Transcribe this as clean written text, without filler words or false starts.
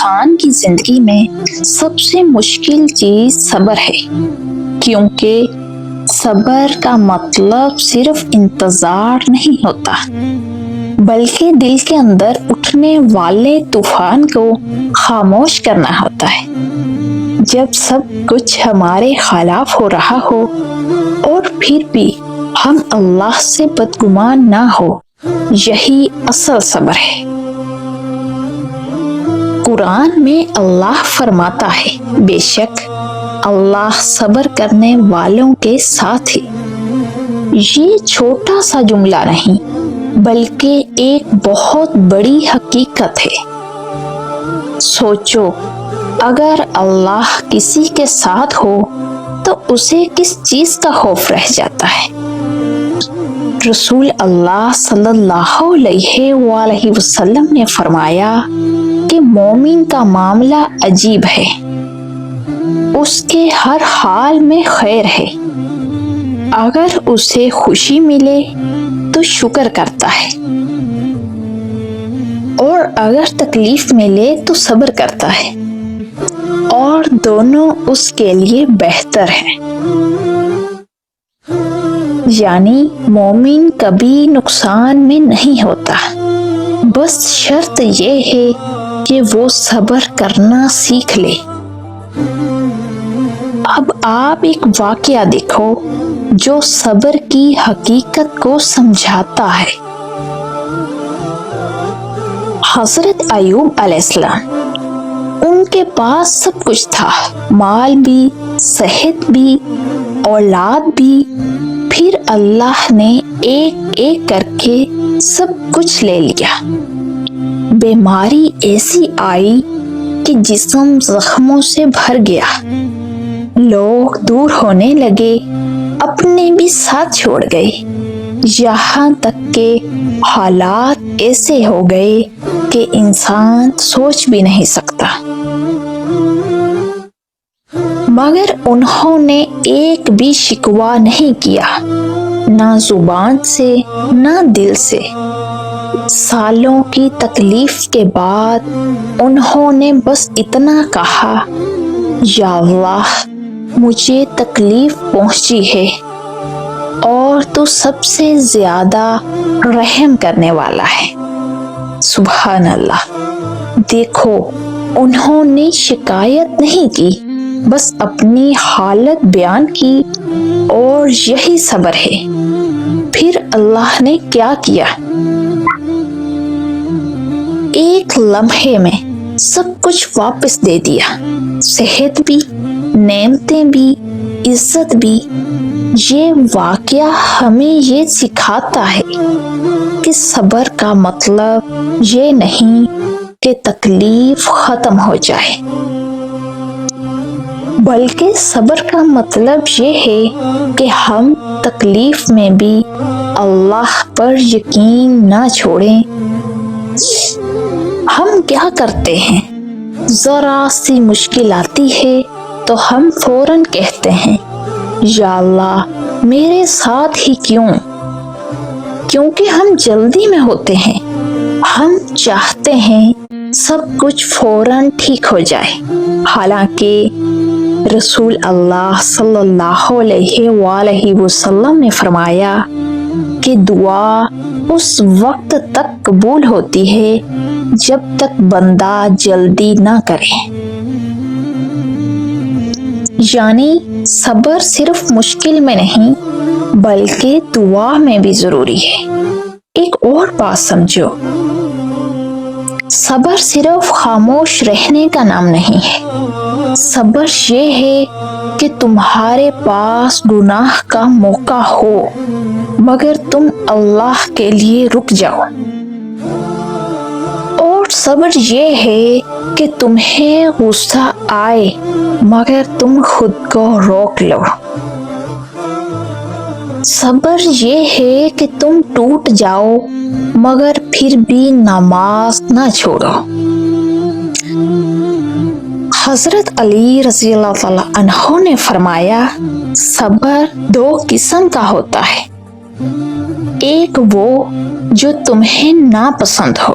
انسان کی زندگی میں سب سے مشکل چیز صبر ہے، کیونکہ صبر کا مطلب صرف انتظار نہیں ہوتا، بلکہ دل کے اندر اٹھنے والے طوفان کو خاموش کرنا ہوتا ہے۔ جب سب کچھ ہمارے خلاف ہو رہا ہو اور پھر بھی ہم اللہ سے بدگمان نہ ہو، یہی اصل صبر ہے۔ قرآن میں اللہ فرماتا ہے، بے شک اللہ صبر کرنے والوں کے ساتھ ہے۔ یہ چھوٹا سا جملہ نہیں، بلکہ ایک بہت بڑی حقیقت ہے۔ سوچو، اگر اللہ کسی کے ساتھ ہو تو اسے کس چیز کا خوف رہ جاتا ہے؟ رسول اللہ صلی اللہ علیہ وآلہ وسلم نے فرمایا کہ مومن کا معاملہ عجیب ہے، اس کے ہر حال میں خیر ہے۔ اگر اسے خوشی ملے تو شکر کرتا ہے، اور اگر تکلیف ملے تو صبر کرتا ہے، اور دونوں اس کے لیے بہتر ہیں۔ یعنی مومن کبھی نقصان میں نہیں ہوتا، بس شرط یہ ہے کہ وہ صبر کرنا سیکھ لے۔ اب آپ ایک واقعہ دیکھو جو صبر کی حقیقت کو سمجھاتا ہے۔ حضرت ایوب علیہ السلام، ان کے پاس سب کچھ تھا، مال بھی، صحت بھی، اولاد بھی، پھر اللہ نے ایک ایک کر کے سب کچھ لے لیا۔ بیماری ایسی آئی کہ جسم زخموں سے بھر گیا، لوگ دور ہونے لگے، اپنے بھی ساتھ چھوڑ گئے، یہاں تک کہ حالات ایسے ہو گئے کہ انسان سوچ بھی نہیں سکتا۔ مگر انہوں نے ایک بھی شکوہ نہیں کیا، نہ زبان سے نہ دل سے۔ سالوں کی تکلیف کے بعد انہوں نے بس اتنا کہا، یا اللہ، مجھے تکلیف پہنچی ہے اور تو سب سے زیادہ رحم کرنے والا ہے۔ سبحان اللہ۔ دیکھو، انہوں نے شکایت نہیں کی، بس اپنی حالت بیان کی، اور یہی صبر ہے۔ پھر اللہ نے کیا کیا؟ ایک لمحے میں سب کچھ واپس دے دیا، صحت بھی، نعمتیں بھی، عزت بھی۔ یہ واقعہ ہمیں یہ سکھاتا ہے کہ صبر کا مطلب یہ نہیں کہ تکلیف ختم ہو جائے، بلکہ صبر کا مطلب یہ ہے کہ ہم تکلیف میں بھی اللہ پر یقین نہ چھوڑیں۔ ہم کیا کرتے ہیں؟ ذرا سی مشکل آتی ہے تو ہم فوراً کہتے ہیں، یا اللہ میرے ساتھ ہی کیوں؟ کیونکہ ہم جلدی میں ہوتے ہیں، ہم چاہتے ہیں سب کچھ فوراً ٹھیک ہو جائے، حالانکہ رسول اللہ صلی اللہ علیہ وآلہ وسلم نے فرمایا کہ دعا اس وقت تک قبول ہوتی ہے جب تک بندہ جلدی نہ کرے۔ یعنی صبر صرف مشکل میں نہیں، بلکہ دعا میں بھی ضروری ہے۔ ایک اور بات سمجھو، صبر صرف خاموش رہنے کا نام نہیں ہے۔ صبر یہ ہے کہ تمہارے پاس گناہ کا موقع ہو، مگر تم اللہ کے لیے رک جاؤ۔ اور صبر یہ ہے کہ تمہیں غصہ آئے، مگر تم خود کو روک لو۔ صبر یہ ہے کہ تم ٹوٹ جاؤ، مگر پھر بھی نماز نہ چھوڑو۔ حضرت علی رضی اللہ تعالیٰ عنہ نے فرمایا، صبر دو قسم کا ہوتا ہے، ایک وہ جو تمہیں ناپسند ہو،